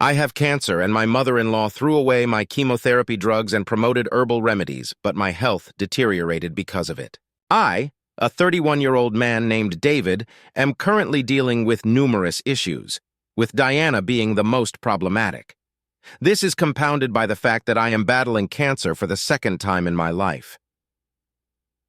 I have cancer, and my mother-in-law threw away my chemotherapy drugs and promoted herbal remedies, but my health deteriorated because of it. I, a 31-year-old man named David, am currently dealing with numerous issues, with Diana being the most problematic. This is compounded by the fact that I am battling cancer for the second time in my life.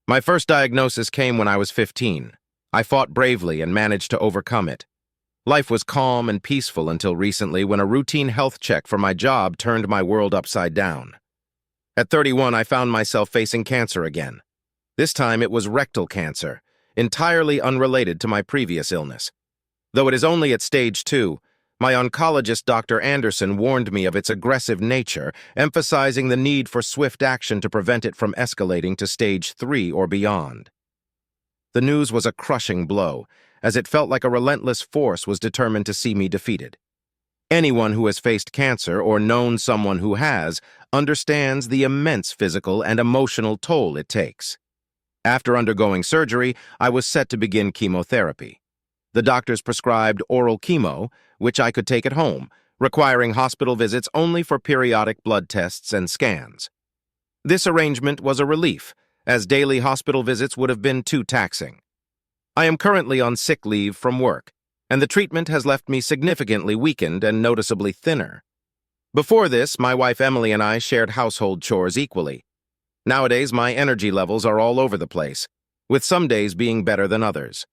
My first diagnosis came when I was 15. I fought bravely and managed to overcome it. Life was calm and peaceful until recently when a routine health check for my job turned my world upside down. At 31, I found myself facing cancer again. This time it was rectal cancer, entirely unrelated to my previous illness. Though it is only at stage 2, my oncologist Dr. Anderson warned me of its aggressive nature, emphasizing the need for swift action to prevent it from escalating to stage 3 or beyond. The news was a crushing blow, as it felt like a relentless force was determined to see me defeated. Anyone who has faced cancer or known someone who has understands the immense physical and emotional toll it takes. After undergoing surgery, I was set to begin chemotherapy. The doctors prescribed oral chemo, which I could take at home, requiring hospital visits only for periodic blood tests and scans. This arrangement was a relief, as daily hospital visits would have been too taxing. I am currently on sick leave from work, and the treatment has left me significantly weakened and noticeably thinner. Before this, my wife Emily and I shared household chores equally. Nowadays, my energy levels are all over the place, with some days being better than others.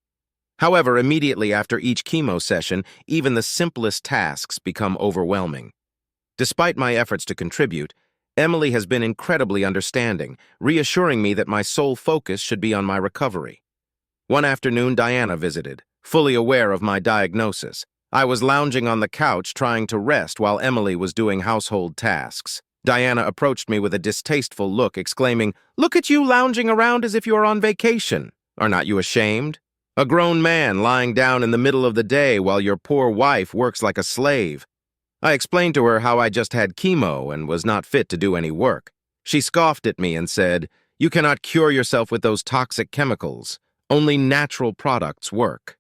However, immediately after each chemo session, even the simplest tasks become overwhelming. Despite my efforts to contribute, Emily has been incredibly understanding, reassuring me that my sole focus should be on my recovery. One afternoon, Diana visited, fully aware of my diagnosis. I was lounging on the couch trying to rest while Emily was doing household tasks. Diana approached me with a distasteful look, exclaiming, "Look at you lounging around as if you are on vacation. Are not you ashamed? A grown man lying down in the middle of the day while your poor wife works like a slave." I explained to her how I just had chemo and was not fit to do any work. She scoffed at me and said, "You cannot cure yourself with those toxic chemicals. Only natural products work."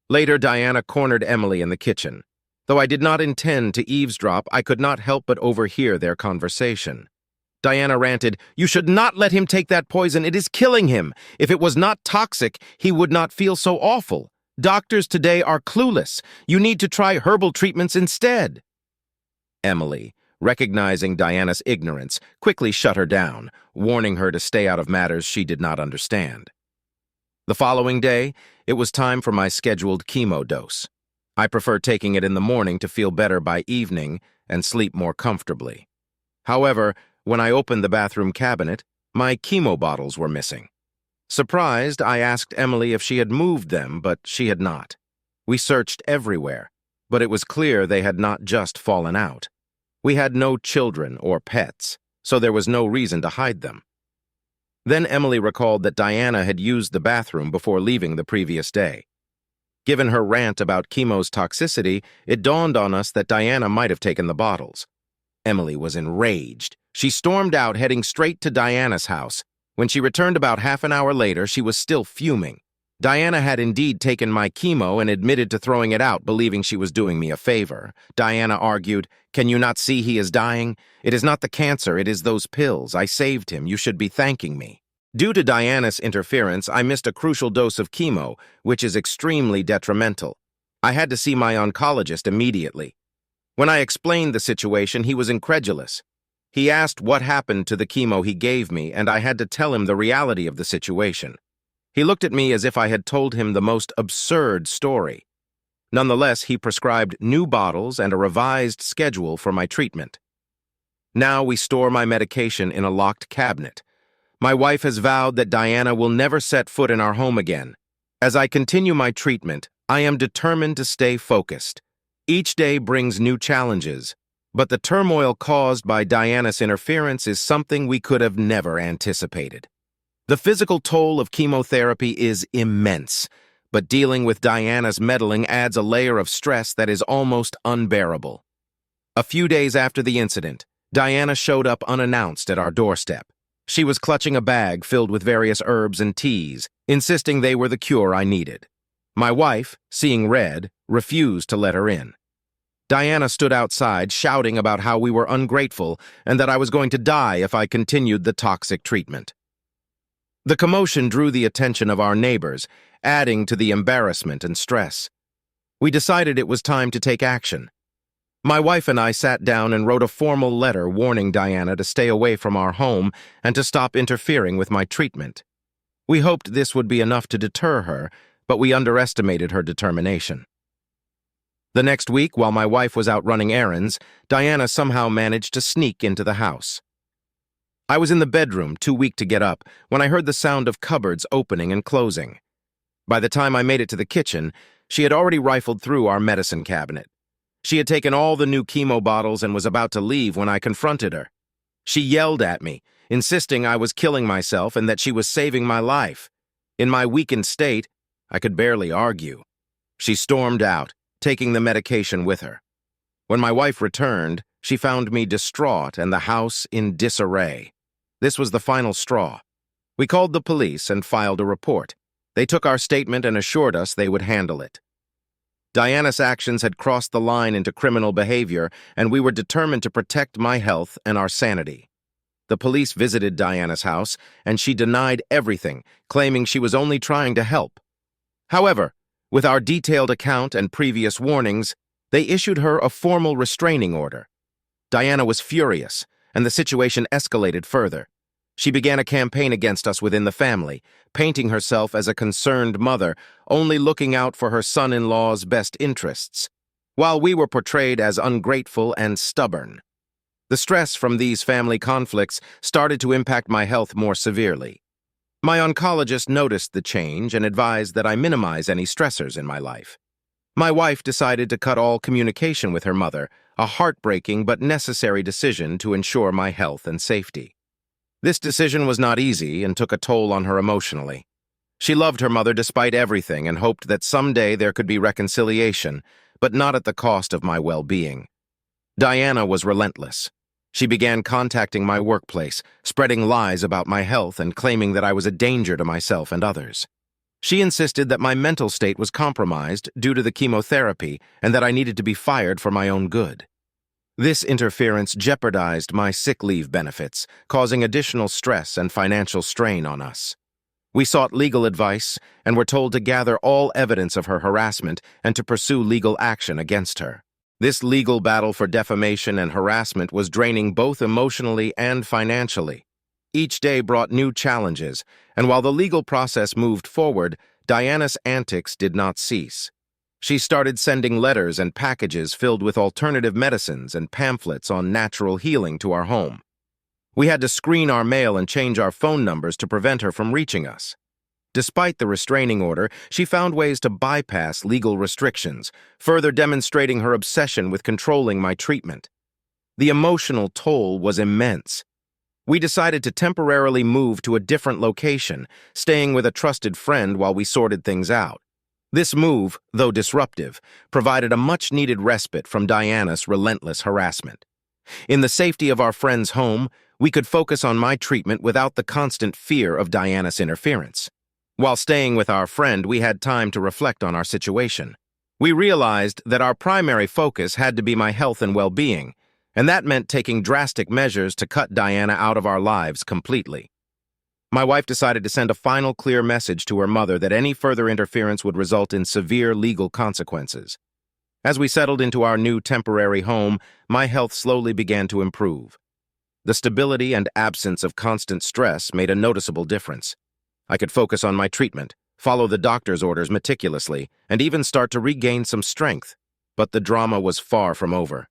Later, Diana cornered Emily in the kitchen. Though I did not intend to eavesdrop, I could not help but overhear their conversation. Diana ranted, "You should not let him take that poison. It is killing him. If it was not toxic, he would not feel so awful. Doctors today are clueless. You need to try herbal treatments instead." Emily, recognizing Diana's ignorance, quickly shut her down, warning her to stay out of matters she did not understand. The following day, it was time for my scheduled chemo dose. I prefer taking it in the morning to feel better by evening and sleep more comfortably. However, when I opened the bathroom cabinet, my chemo bottles were missing. Surprised, I asked Emily if she had moved them, but she had not. We searched everywhere, but it was clear they had not just fallen out. We had no children or pets, so there was no reason to hide them. Then Emily recalled that Diana had used the bathroom before leaving the previous day. Given her rant about chemo's toxicity, it dawned on us that Diana might have taken the bottles. Emily was enraged. She stormed out, heading straight to Diana's house. When she returned about half an hour later, she was still fuming. Diana had indeed taken my chemo and admitted to throwing it out, believing she was doing me a favor. Diana argued, "Can you not see he is dying? It is not the cancer, it is those pills. I saved him. You should be thanking me." Due to Diana's interference, I missed a crucial dose of chemo, which is extremely detrimental. I had to see my oncologist immediately. When I explained the situation, he was incredulous. He asked what happened to the chemo he gave me, and I had to tell him the reality of the situation. He looked at me as if I had told him the most absurd story. Nonetheless, he prescribed new bottles and a revised schedule for my treatment. Now we store my medication in a locked cabinet. My wife has vowed that Diana will never set foot in our home again. As I continue my treatment, I am determined to stay focused. Each day brings new challenges, but the turmoil caused by Diana's interference is something we could have never anticipated. The physical toll of chemotherapy is immense, but dealing with Diana's meddling adds a layer of stress that is almost unbearable. A few days after the incident, Diana showed up unannounced at our doorstep. She was clutching a bag filled with various herbs and teas, insisting they were the cure I needed. My wife, seeing red, refused to let her in. Diana stood outside, shouting about how we were ungrateful and that I was going to die if I continued the toxic treatment. The commotion drew the attention of our neighbors, adding to the embarrassment and stress. We decided it was time to take action. My wife and I sat down and wrote a formal letter warning Diana to stay away from our home and to stop interfering with my treatment. We hoped this would be enough to deter her, but we underestimated her determination. The next week, while my wife was out running errands, Diana somehow managed to sneak into the house. I was in the bedroom, too weak to get up, when I heard the sound of cupboards opening and closing. By the time I made it to the kitchen, she had already rifled through our medicine cabinet. She had taken all the new chemo bottles and was about to leave when I confronted her. She yelled at me, insisting I was killing myself and that she was saving my life. In my weakened state, I could barely argue. She stormed out, taking the medication with her. When my wife returned, she found me distraught and the house in disarray. This was the final straw. We called the police and filed a report. They took our statement and assured us they would handle it. Diana's actions had crossed the line into criminal behavior, and we were determined to protect my health and our sanity. The police visited Diana's house, and she denied everything, claiming she was only trying to help. However, with our detailed account and previous warnings, they issued her a formal restraining order. Diana was furious, and the situation escalated further. She began a campaign against us within the family, painting herself as a concerned mother, only looking out for her son-in-law's best interests, while we were portrayed as ungrateful and stubborn. The stress from these family conflicts started to impact my health more severely. My oncologist noticed the change and advised that I minimize any stressors in my life. My wife decided to cut all communication with her mother, a heartbreaking but necessary decision to ensure my health and safety. This decision was not easy and took a toll on her emotionally. She loved her mother despite everything and hoped that someday there could be reconciliation, but not at the cost of my well-being. Diana was relentless. She began contacting my workplace, spreading lies about my health and claiming that I was a danger to myself and others. She insisted that my mental state was compromised due to the chemotherapy and that I needed to be fired for my own good. This interference jeopardized my sick leave benefits, causing additional stress and financial strain on us. We sought legal advice and were told to gather all evidence of her harassment and to pursue legal action against her. This legal battle for defamation and harassment was draining both emotionally and financially. Each day brought new challenges, and while the legal process moved forward, Diana's antics did not cease. She started sending letters and packages filled with alternative medicines and pamphlets on natural healing to our home. We had to screen our mail and change our phone numbers to prevent her from reaching us. Despite the restraining order, she found ways to bypass legal restrictions, further demonstrating her obsession with controlling my treatment. The emotional toll was immense. We decided to temporarily move to a different location, staying with a trusted friend while we sorted things out. This move, though disruptive, provided a much-needed respite from Diana's relentless harassment. In the safety of our friend's home, we could focus on my treatment without the constant fear of Diana's interference. While staying with our friend, we had time to reflect on our situation. We realized that our primary focus had to be my health and well-being, and that meant taking drastic measures to cut Diana out of our lives completely. My wife decided to send a final clear message to her mother that any further interference would result in severe legal consequences. As we settled into our new temporary home, my health slowly began to improve. The stability and absence of constant stress made a noticeable difference. I could focus on my treatment, follow the doctor's orders meticulously, and even start to regain some strength. But the drama was far from over.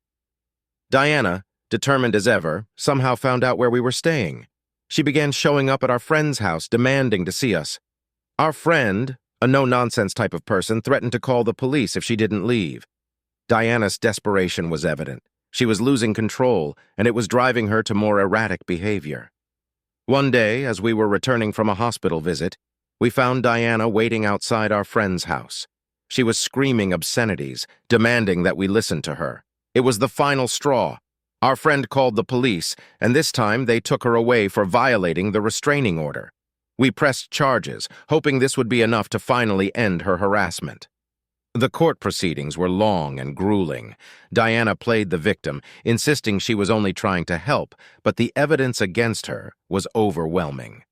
Diana, determined as ever, somehow found out where we were staying. She began showing up at our friend's house, demanding to see us. Our friend, a no-nonsense type of person, threatened to call the police if she didn't leave. Diana's desperation was evident. She was losing control, and it was driving her to more erratic behavior. One day, as we were returning from a hospital visit, we found Diana waiting outside our friend's house. She was screaming obscenities, demanding that we listen to her. It was the final straw. Our friend called the police, and this time they took her away for violating the restraining order. We pressed charges, hoping this would be enough to finally end her harassment. The court proceedings were long and grueling. Diana played the victim, insisting she was only trying to help, but the evidence against her was overwhelming.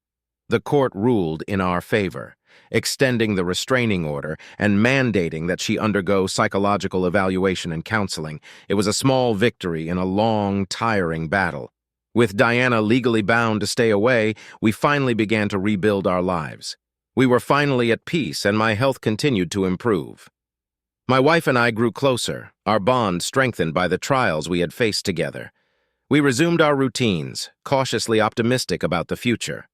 The court ruled in our favor, extending the restraining order and mandating that she undergo psychological evaluation and counseling. It was a small victory in a long, tiring battle. With Diana legally bound to stay away, we finally began to rebuild our lives. We were finally at peace, and my health continued to improve. My wife and I grew closer, our bond strengthened by the trials we had faced together. We resumed our routines, cautiously optimistic about the future.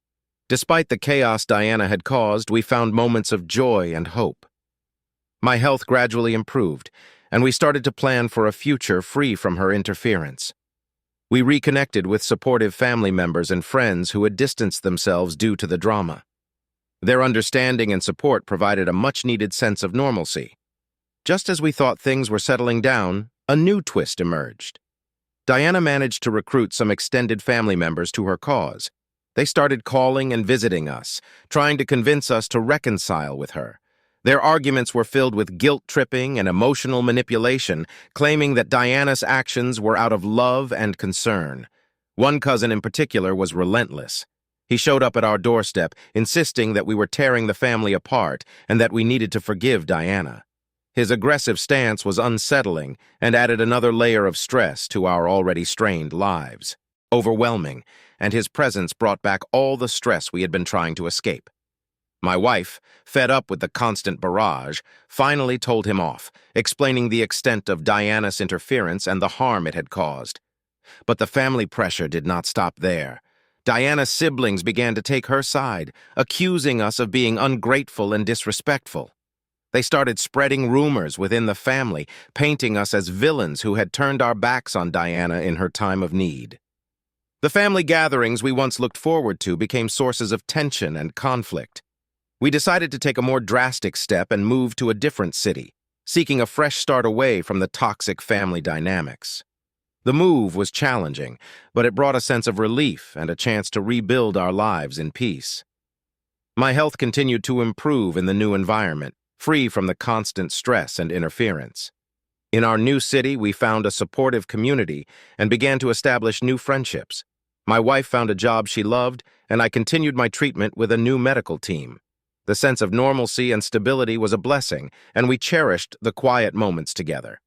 Despite the chaos Diana had caused, we found moments of joy and hope. My health gradually improved, and we started to plan for a future free from her interference. We reconnected with supportive family members and friends who had distanced themselves due to the drama. Their understanding and support provided a much-needed sense of normalcy. Just as we thought things were settling down, a new twist emerged. Diana managed to recruit some extended family members to her cause. They started calling and visiting us, trying to convince us to reconcile with her. Their arguments were filled with guilt-tripping and emotional manipulation, claiming that Diana's actions were out of love and concern. One cousin in particular was relentless. He showed up at our doorstep, insisting that we were tearing the family apart and that we needed to forgive Diana. His aggressive stance was unsettling and added another layer of stress to our already strained lives. Overwhelming, and his presence brought back all the stress we had been trying to escape. My wife, fed up with the constant barrage, finally told him off, explaining the extent of Diana's interference and the harm it had caused. But the family pressure did not stop there. Diana's siblings began to take her side, accusing us of being ungrateful and disrespectful. They started spreading rumors within the family, painting us as villains who had turned our backs on Diana in her time of need. The family gatherings we once looked forward to became sources of tension and conflict. We decided to take a more drastic step and move to a different city, seeking a fresh start away from the toxic family dynamics. The move was challenging, but it brought a sense of relief and a chance to rebuild our lives in peace. My health continued to improve in the new environment, free from the constant stress and interference. In our new city, we found a supportive community and began to establish new friendships. My wife found a job she loved, and I continued my treatment with a new medical team. The sense of normalcy and stability was a blessing, and we cherished the quiet moments together.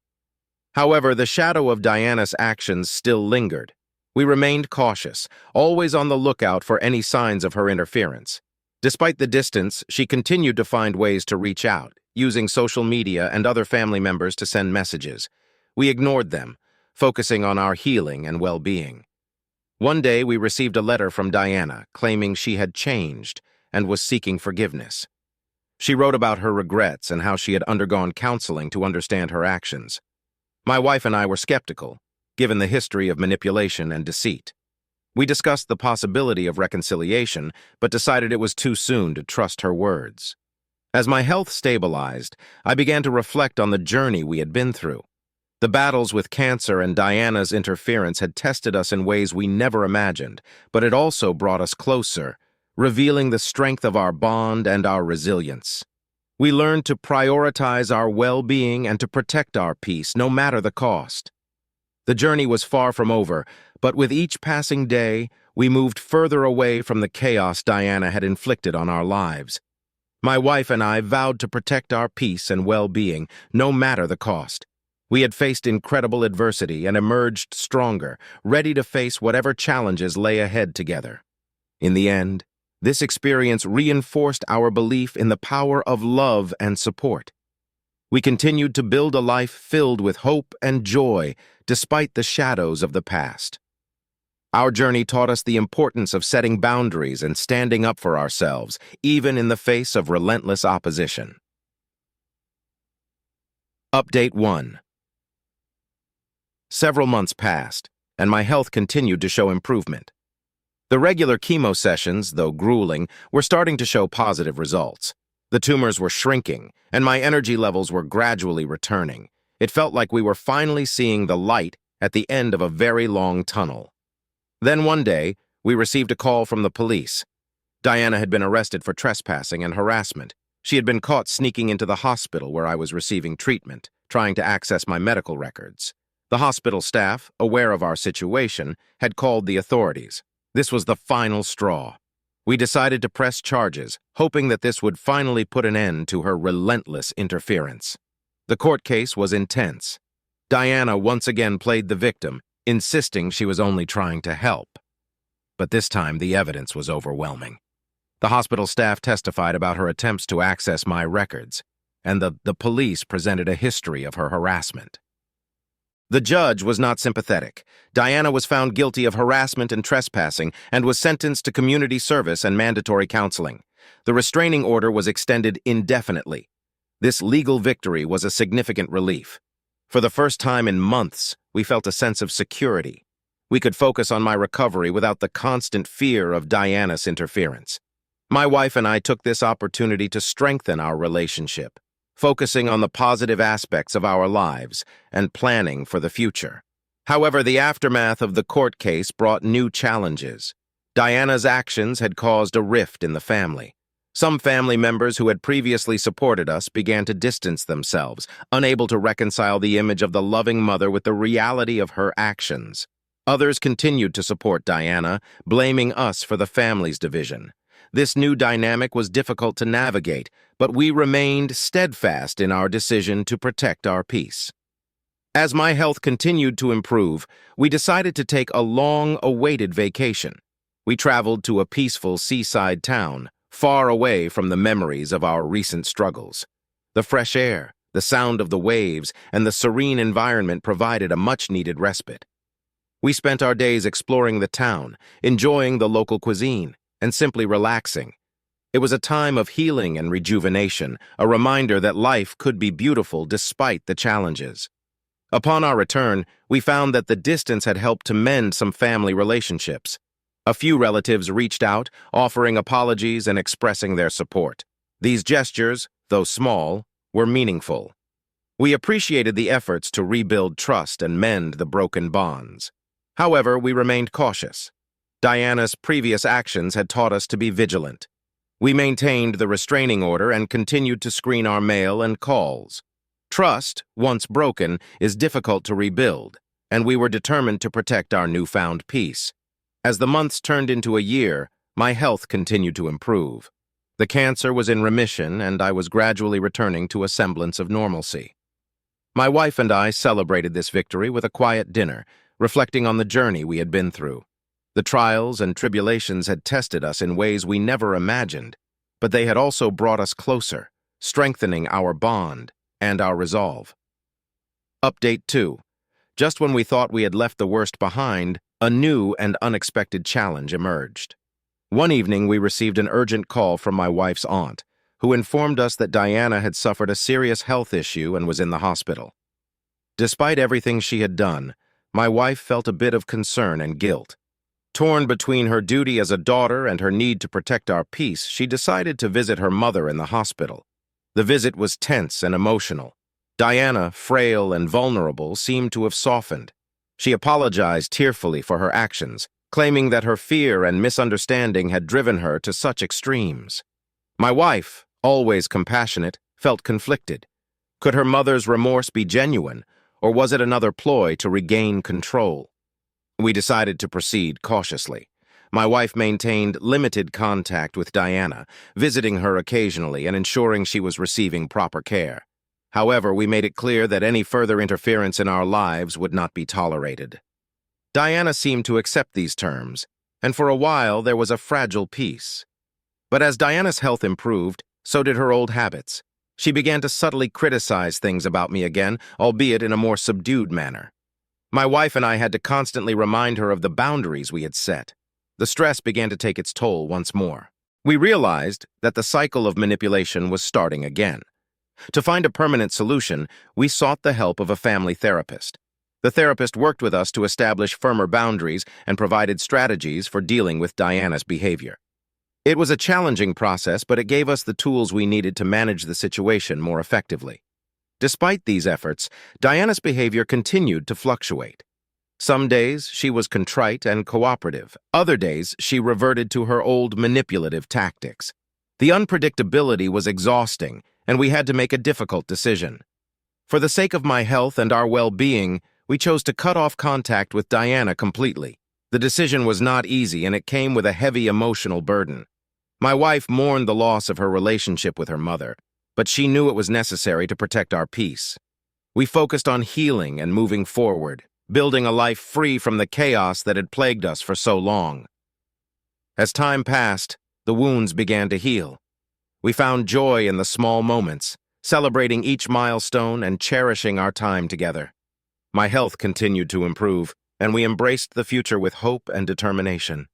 However, the shadow of Diana's actions still lingered. We remained cautious, always on the lookout for any signs of her interference. Despite the distance, she continued to find ways to reach out, using social media and other family members to send messages. We ignored them, focusing on our healing and well-being. One day, we received a letter from Diana claiming she had changed and was seeking forgiveness. She wrote about her regrets and how she had undergone counseling to understand her actions. My wife and I were skeptical, given the history of manipulation and deceit. We discussed the possibility of reconciliation, but decided it was too soon to trust her words. As my health stabilized, I began to reflect on the journey we had been through. The battles with cancer and Diana's interference had tested us in ways we never imagined, but it also brought us closer, revealing the strength of our bond and our resilience. We learned to prioritize our well-being and to protect our peace, no matter the cost. The journey was far from over, but with each passing day, we moved further away from the chaos Diana had inflicted on our lives. My wife and I vowed to protect our peace and well-being, no matter the cost. We had faced incredible adversity and emerged stronger, ready to face whatever challenges lay ahead together. In the end, this experience reinforced our belief in the power of love and support. We continued to build a life filled with hope and joy, despite the shadows of the past. Our journey taught us the importance of setting boundaries and standing up for ourselves, even in the face of relentless opposition. Update 1. Several months passed, and my health continued to show improvement. The regular chemo sessions, though grueling, were starting to show positive results. The tumors were shrinking, and my energy levels were gradually returning. It felt like we were finally seeing the light at the end of a very long tunnel. Then one day, we received a call from the police. Diana had been arrested for trespassing and harassment. She had been caught sneaking into the hospital where I was receiving treatment, trying to access my medical records. The hospital staff, aware of our situation, had called the authorities. This was the final straw. We decided to press charges, hoping that this would finally put an end to her relentless interference. The court case was intense. Diana once again played the victim, insisting she was only trying to help. But this time, the evidence was overwhelming. The hospital staff testified about her attempts to access my records, and the police presented a history of her harassment. The judge was not sympathetic. Diana was found guilty of harassment and trespassing and was sentenced to community service and mandatory counseling. The restraining order was extended indefinitely. This legal victory was a significant relief. For the first time in months, we felt a sense of security. We could focus on my recovery without the constant fear of Diana's interference. My wife and I took this opportunity to strengthen our relationship, focusing on the positive aspects of our lives and planning for the future. However, the aftermath of the court case brought new challenges. Diana's actions had caused a rift in the family. Some family members who had previously supported us began to distance themselves, unable to reconcile the image of the loving mother with the reality of her actions. Others continued to support Diana, blaming us for the family's division. This new dynamic was difficult to navigate, but we remained steadfast in our decision to protect our peace. As my health continued to improve, we decided to take a long-awaited vacation. We traveled to a peaceful seaside town, far away from the memories of our recent struggles. The fresh air, the sound of the waves, and the serene environment provided a much-needed respite. We spent our days exploring the town, enjoying the local cuisine, and simply relaxing. It was a time of healing and rejuvenation, a reminder that life could be beautiful despite the challenges. Upon our return, we found that the distance had helped to mend some family relationships. A few relatives reached out, offering apologies and expressing their support. These gestures, though small, were meaningful. We appreciated the efforts to rebuild trust and mend the broken bonds. However, we remained cautious. Diana's previous actions had taught us to be vigilant. We maintained the restraining order and continued to screen our mail and calls. Trust, once broken, is difficult to rebuild, and we were determined to protect our newfound peace. As the months turned into a year, my health continued to improve. The cancer was in remission, and I was gradually returning to a semblance of normalcy. My wife and I celebrated this victory with a quiet dinner, reflecting on the journey we had been through. The trials and tribulations had tested us in ways we never imagined, but they had also brought us closer, strengthening our bond and our resolve. Update 2. Just when we thought we had left the worst behind, a new and unexpected challenge emerged. One evening, we received an urgent call from my wife's aunt, who informed us that Diana had suffered a serious health issue and was in the hospital. Despite everything she had done, my wife felt a bit of concern and guilt. Torn between her duty as a daughter and her need to protect our peace, she decided to visit her mother in the hospital. The visit was tense and emotional. Diana, frail and vulnerable, seemed to have softened. She apologized tearfully for her actions, claiming that her fear and misunderstanding had driven her to such extremes. My wife, always compassionate, felt conflicted. Could her mother's remorse be genuine, or was it another ploy to regain control? We decided to proceed cautiously. My wife maintained limited contact with Diana, visiting her occasionally and ensuring she was receiving proper care. However, we made it clear that any further interference in our lives would not be tolerated. Diana seemed to accept these terms, and for a while there was a fragile peace. But as Diana's health improved, so did her old habits. She began to subtly criticize things about me again, albeit in a more subdued manner. My wife and I had to constantly remind her of the boundaries we had set. The stress began to take its toll once more. We realized that the cycle of manipulation was starting again. To find a permanent solution, we sought the help of a family therapist. The therapist worked with us to establish firmer boundaries and provided strategies for dealing with Diana's behavior. It was a challenging process, but it gave us the tools we needed to manage the situation more effectively. Despite these efforts, Diana's behavior continued to fluctuate. Some days she was contrite and cooperative. Other days she reverted to her old manipulative tactics. The unpredictability was exhausting, and we had to make a difficult decision. For the sake of my health and our well-being, we chose to cut off contact with Diana completely. The decision was not easy, and it came with a heavy emotional burden. My wife mourned the loss of her relationship with her mother, but she knew it was necessary to protect our peace. We focused on healing and moving forward, building a life free from the chaos that had plagued us for so long. As time passed, the wounds began to heal. We found joy in the small moments, celebrating each milestone and cherishing our time together. My health continued to improve, and we embraced the future with hope and determination.